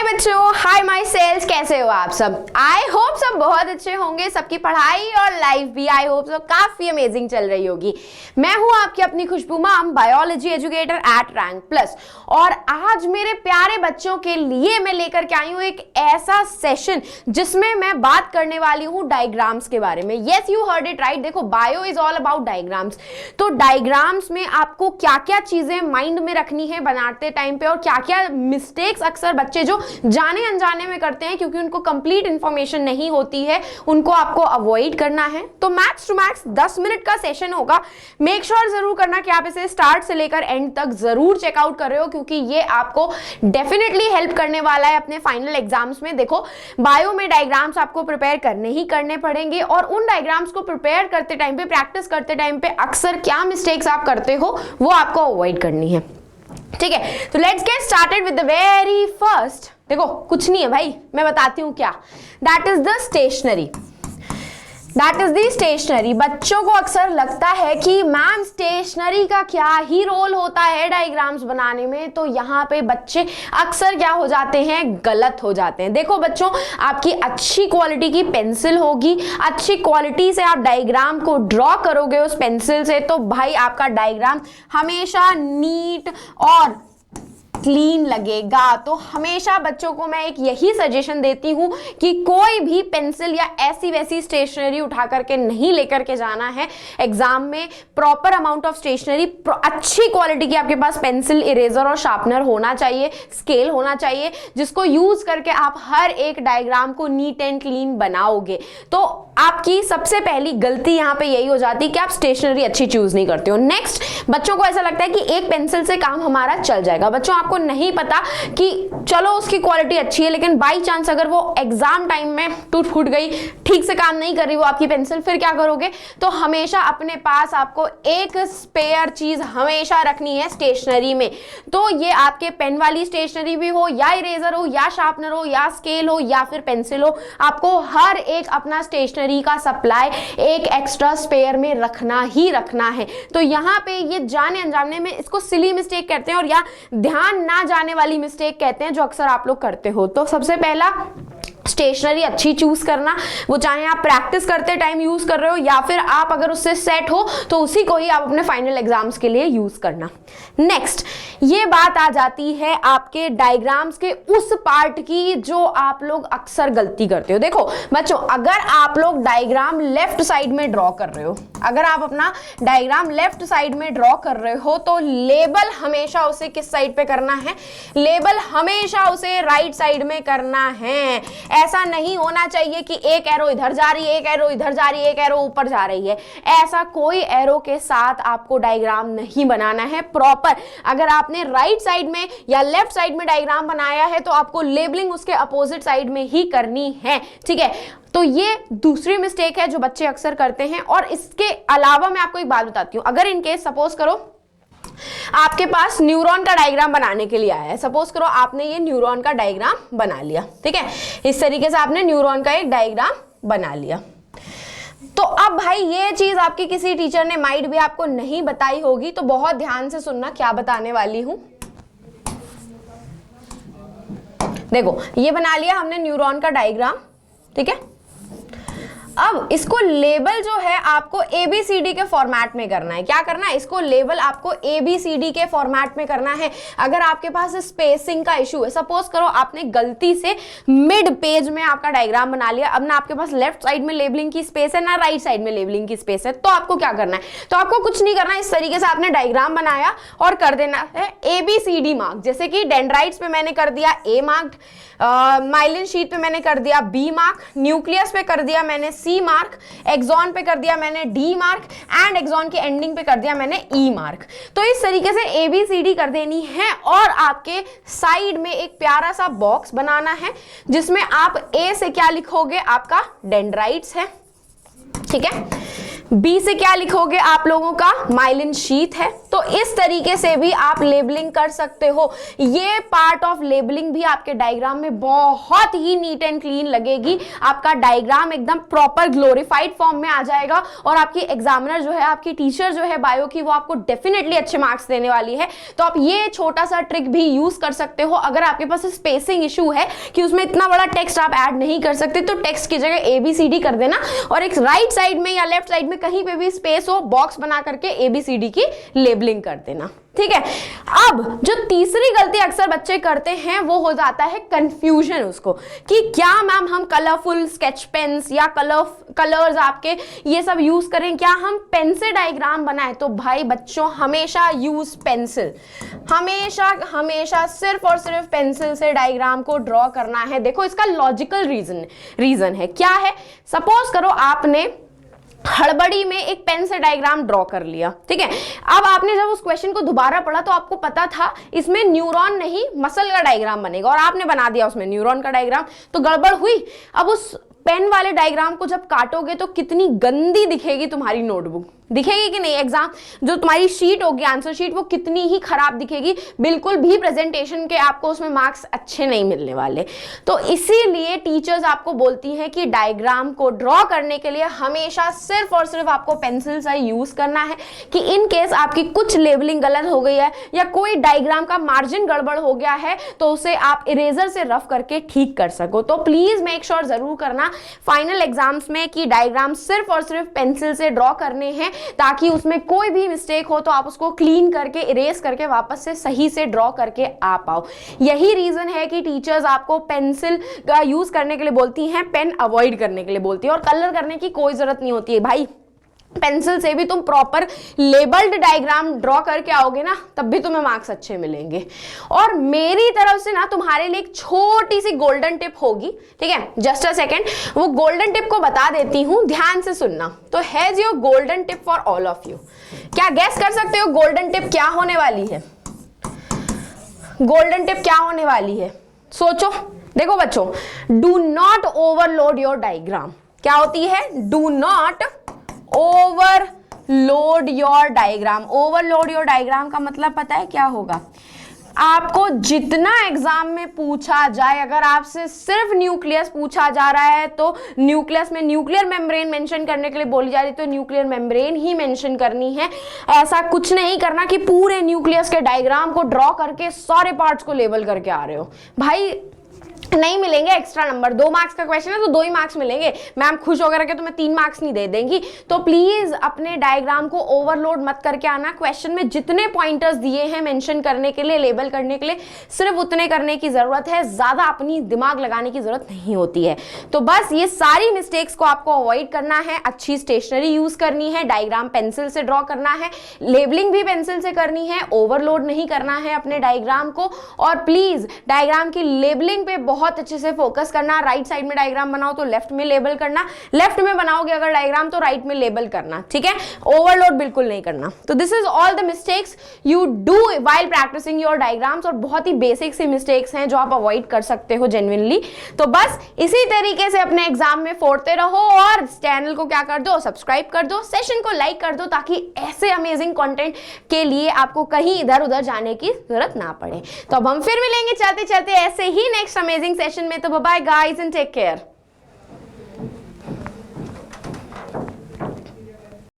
बच्चों, hi my sales, कैसे हो आप सब? आई होप सब बहुत अच्छे होंगे। सबकी पढ़ाई और लाइफ भी आई होप सब काफी अमेजिंग चल रही होगी। मैं हूं आपकी अपनी Khushboo ma'am, biology educator at Rank Plus. और आज मेरे प्यारे बच्चों के लिए मैं लेकर के आई हूं एक ऐसा सेशन जिसमें मैं बात करने वाली हूं डायग्राम्स के बारे में। Yes, you heard it right. देखो, bio is all about diagrams. तो डायग्राम्स में आपको क्या क्या चीजें माइंड में रखनी है बनाते टाइम पे, और क्या क्या मिस्टेक्स अक्सर बच्चे जो जाने अनजाने में करते हैं क्योंकि उनको कंप्लीट इंफॉर्मेशन नहीं होती है, उनको आपको अवॉइड करना है। तो मैक्स टू मैक्स 10 मिनट का सेशन होगा। मेक श्योर जरूर करना कि आप इसे स्टार्ट से लेकर एंड तक जरूर चेकआउट कर रहे हो, क्योंकि ये आपको डेफिनेटली हेल्प करने वाला है अपने फाइनल एग्जाम्स में। देखो, बायो में डायग्राम्स आपको प्रिपेयर करने ही करने पड़ेंगे, और उन डायग्राम्स को प्रिपेयर करते टाइम पे, प्रैक्टिस करते टाइम पे अक्सर क्या मिस्टेक्स आप करते हो वो आपको अवॉइड करनी है। ठीक है, तो let's get started with the very first. देखो, कुछ नहीं है भाई, मैं बताती हूँ क्या। That is the stationery. That is the stationery. बच्चों को अक्सर लगता है कि मैम स्टेशनरी का क्या ही रोल होता है डायग्राम्स बनाने में, तो यहाँ पे बच्चे अक्सर क्या हो जाते हैं, गलत हो जाते हैं। देखो बच्चों, आपकी अच्छी क्वालिटी की पेंसिल होगी, अच्छी क्वालिटी से आप डायग्राम को ड्रॉ करोगे उस पेंसिल से, तो भाई आपका डायग्राम हमेशा नीट और क्लीन लगेगा। तो हमेशा बच्चों को मैं एक यही सजेशन देती हूं कि कोई भी पेंसिल या ऐसी वैसी स्टेशनरी उठा करके नहीं लेकर के जाना है एग्जाम में। प्रॉपर अमाउंट ऑफ स्टेशनरी, अच्छी क्वालिटी की आपके पास पेंसिल, इरेजर और शार्पनर होना चाहिए, स्केल होना चाहिए, जिसको यूज करके आप हर एक डायग्राम को नीट एंड क्लीन बनाओगे। तो आपकी सबसे पहली गलती यहाँ पे यही हो जाती है कि आप स्टेशनरी अच्छी चूज नहीं करते हो। नेक्स्ट, बच्चों को ऐसा लगता है कि एक पेंसिल से काम हमारा चल जाएगा। बच्चों, आपको नहीं पता कि चलो उसकी क्वालिटी अच्छी है, लेकिन बाई चांस अगर वो एग्जाम टाइम में टूट फूट गई, ठीक से काम नहीं कर रही वो आपकी पेंसिल, फिर क्या करोगे? तो हमेशा अपने पास आपको एक स्पेयर चीज हमेशा रखनी है स्टेशनरी में। तो ये आपके पेन वाली स्टेशनरी भी हो, या इरेजर हो, या शार्पनर हो, या स्केल हो, या फिर पेंसिल हो, आपको हर एक अपना स्टेशनरी का सप्लाई एक एक्स्ट्रा स्पेयर में रखना ही रखना है। तो यहाँ पे ये जाने अनजाने में इसको सिली मिस्टेक कहते हैं, और या ध्यान ना जाने वाली मिस्टेक कहते हैं, जो अक्सर आप लोग करते हो। तो सबसे पहला, स्टेशनरी अच्छी चूज करना, वो चाहे आप प्रैक्टिस करते टाइम यूज कर रहे हो या फिर आप अगर उससे सेट हो तो उसी को ही आप अपने फाइनल एग्जाम्स के लिए यूज करना। नेक्स्ट, ये बात आ जाती है आपके डायग्राम्स के उस पार्ट की जो आप लोग अक्सर गलती करते हो। देखो बच्चों, अगर आप लोग डायग्राम लेफ्ट साइड में ड्रॉ कर रहे हो, अगर आप अपना डायग्राम लेफ्ट साइड में ड्रॉ कर रहे हो, तो लेबल हमेशा उसे किस साइड पे करना है? लेबल हमेशा उसे राइट साइड में करना है। ऐसा नहीं होना चाहिए कि एक एरो इधर जा रही है, एक एरो इधर जा रही है, एक एरो ऊपर जा रही है। ऐसा कोई एरो के साथ आपको डायग्राम नहीं बनाना है। प्रॉपर अगर आपने राइट साइड में या लेफ्ट साइड में डायग्राम बनाया है, तो आपको लेबलिंग उसके अपोजिट साइड में ही करनी है। ठीक है, तो ये दूसरी मिस्टेक है जो बच्चे अक्सर करते हैं। और इसके अलावा मैं आपको एक बात बताती हूँ। अगर इनकेस सपोज करो आपके पास न्यूरॉन का डायग्राम बनाने के लिए आया है, सपोज करो आपने ये न्यूरॉन का डायग्राम बना लिया, ठीक है, इस तरीके से आपने न्यूरॉन का एक डायग्राम बना लिया। तो अब भाई ये चीज आपकी किसी टीचर ने माइट भी आपको नहीं बताई होगी, तो बहुत ध्यान से सुनना क्या बताने वाली हूं। देखो, ये बना लिया हमने न्यूरॉन का डायग्राम, ठीक है। अब इसको लेबल जो है आपको ABCD के फॉर्मेट में करना है। क्या करना है? इसको लेबल आपको ABCD के फॉर्मेट में करना है। अगर आपके पास स्पेसिंग का इशू है, सपोज करो आपने गलती से मिड पेज में आपका डायग्राम बना लिया, अब ना आपके पास लेफ्ट साइड में लेबलिंग की स्पेस है, ना राइट साइड में लेबलिंग की स्पेस है, तो आपको क्या करना है? तो आपको कुछ नहीं करना है। इस तरीके से आपने डायग्राम बनाया और कर देना है ABCD मार्क। जैसे कि डेंड्राइट्स पे मैंने कर दिया A मार्क, माइलिन शीट पे मैंने कर दिया B मार्क, न्यूक्लियस पे कर दिया मैंने C मार्क, एक्सॉन पे कर दिया मैंने D मार्क, एंड एक्सॉन की एंडिंग पे कर दिया मैंने E मार्क। तो इस तरीके से ABCD कर देनी है। और आपके साइड में एक प्यारा सा बॉक्स बनाना है, जिसमें आप A से क्या लिखोगे? आपका डेंड्राइट्स है, ठीक है। B से क्या लिखोगे? आप लोगों का माइलिन शीथ है। तो इस तरीके से भी आप लेबलिंग कर सकते हो। ये पार्ट ऑफ लेबलिंग भी आपके डायग्राम में बहुत ही नीट एंड क्लीन लगेगी। आपका डायग्राम एकदम प्रॉपर ग्लोरीफाइड फॉर्म में आ जाएगा और आपकी एग्जामिनर जो है, आपकी टीचर जो है बायो की, वो आपको डेफिनेटली अच्छे मार्क्स देने वाली है। तो आप ये छोटा सा ट्रिक भी यूज कर सकते हो। अगर आपके पास स्पेसिंग इशू है कि उसमें इतना बड़ा टेक्स्ट आप ऐड नहीं कर सकते, तो टेक्स्ट की जगह ABCD कर देना और एक राइट साइड में या लेफ्ट साइड में कहीं पे भी स्पेस हो, बॉक्स बना करके ABCD की लेबलिंग कर देना। ठीक है। अब जो तीसरी गलती अक्सर बच्चे करते हैं वो हो जाता है कंफ्यूजन उसको, कि क्या मैम हम कलरफुल स्केच पेन्स या कलर्स आपके ये सब यूज करें, क्या हम पेन से डायग्राम बनाएं? तो भाई बच्चों, हमेशा यूज पेंसिल, हमेशा सिर्फ और सिर्फ पेंसिल से डायग्राम को ड्रॉ करना है। देखो इसका लॉजिकल रीजन है, क्या है? सपोज करो आपने हड़बड़ी में एक पेन से डायग्राम ड्रॉ कर लिया, ठीक है। अब आपने जब उस क्वेश्चन को दोबारा पढ़ा तो आपको पता था इसमें न्यूरॉन नहीं मसल का डायग्राम बनेगा, और आपने बना दिया उसमें न्यूरॉन का डायग्राम, तो गड़बड़ हुई। अब उस पेन वाले डायग्राम को जब काटोगे तो कितनी गंदी दिखेगी तुम्हारी नोटबुक, दिखेगी कि नहीं? एग्जाम जो तुम्हारी शीट होगी, आंसर शीट, वो कितनी ही खराब दिखेगी, बिल्कुल भी प्रेजेंटेशन के आपको उसमें मार्क्स अच्छे नहीं मिलने वाले। तो इसीलिए टीचर्स आपको बोलती हैं कि डायग्राम को ड्रॉ करने के लिए हमेशा सिर्फ और सिर्फ आपको पेंसिल से यूज करना है, कि इन केस आपकी कुछ लेबलिंग गलत हो गई है या कोई डायग्राम का मार्जिन गड़बड़ हो गया है तो उसे आप इरेजर से रफ करके ठीक कर सको। तो प्लीज मेक श्योर जरूर करना फाइनल एग्जाम्स में कि डायग्राम सिर्फ और सिर्फ पेंसिल से ड्रॉ करने हैं, ताकि उसमें कोई भी मिस्टेक हो तो आप उसको क्लीन करके, इरेज करके वापस से सही से ड्रॉ करके आ पाओ। यही रीजन है कि टीचर्स आपको पेंसिल का यूज करने के लिए बोलती हैं, पेन अवॉइड करने के लिए बोलती है, और कलर करने की कोई जरूरत नहीं होती है भाई। पेंसिल से भी तुम प्रॉपर लेबल्ड डायग्राम ड्रॉ करके आओगे ना, तब भी तुम्हें मार्क्स अच्छे मिलेंगे। और मेरी तरफ से ना तुम्हारे लिए एक छोटी सी गोल्डन टिप होगी, ठीक है। जस्ट अ सेकेंड, वो गोल्डन टिप को बता देती हूँ, ध्यान से सुनना। तो has your golden tip for all of you. क्या गैस कर सकते हो गोल्डन टिप क्या होने वाली है? गोल्डन टिप क्या होने वाली है? सोचो। देखो बच्चों, do not overload your diagram. क्या होती है? Do not overload your diagram. Overload your diagram का मतलब पता है क्या होगा? आपको जितना एग्जाम में पूछा जाए, अगर आपसे सिर्फ न्यूक्लियस पूछा जा रहा है तो न्यूक्लियस में न्यूक्लियर मेम्ब्रेन मेंशन करने के लिए बोली जा रही, तो न्यूक्लियर मेम्ब्रेन ही मेंशन करनी है। ऐसा कुछ नहीं करना कि पूरे न्यूक्लियस के डायग्राम को ड्रॉ करके सारे पार्ट्स को लेबल करके आ रहे हो। भाई नहीं मिलेंगे एक्स्ट्रा नंबर। 2 मार्क्स का क्वेश्चन है तो 2 ही मार्क्स मिलेंगे। मैम खुश होकर के तुम्हें 3 मार्क्स नहीं दे देंगी। तो प्लीज अपने डायग्राम को ओवरलोड मत करके आना। क्वेश्चन में जितने पॉइंटर्स दिए हैं मेंशन करने के लिए, लेबल करने के लिए, सिर्फ उतने करने की जरूरत है, ज्यादा अपनी दिमाग लगाने की जरूरत नहीं होती है। तो बस ये सारी मिस्टेक्स को आपको अवॉइड करना है। अच्छी स्टेशनरी यूज करनी है, डायग्राम पेंसिल से ड्रॉ करना है, लेबलिंग भी पेंसिल से करनी है, ओवरलोड नहीं करना है अपने डायग्राम को। और प्लीज डायग्राम की लेबलिंग पे बहुत अच्छे से फोकस करना। राइट साइड में डायग्राम बनाओ तो लेफ्ट में लेबल करना, लेफ्ट में बनाओगे अगर डायग्राम तो राइट में लेबल करना, ठीक है। ओवरलोड बिल्कुल नहीं करना। तो this is all the mistakes you do while practising your diagrams, और बहुत ही बेसिक सी मिस्टेक्स हैं जो आप अवॉइड कर सकते हो जेन्युइनली। तो बस इसी तरीके से अपने एग्जाम में फोड़ते रहो, और चैनल को क्या कर दो, सब्सक्राइब कर दो, सेशन को लाइक कर दो, ताकि ऐसे अमेजिंग कंटेंट के लिए आपको कहीं इधर उधर जाने की जरूरत ना पड़े। तो अब हम फिर मिलेंगे चलते चलते ऐसे ही नेक्स्ट अमेजिंग सेशन में। तो bye guys and take care.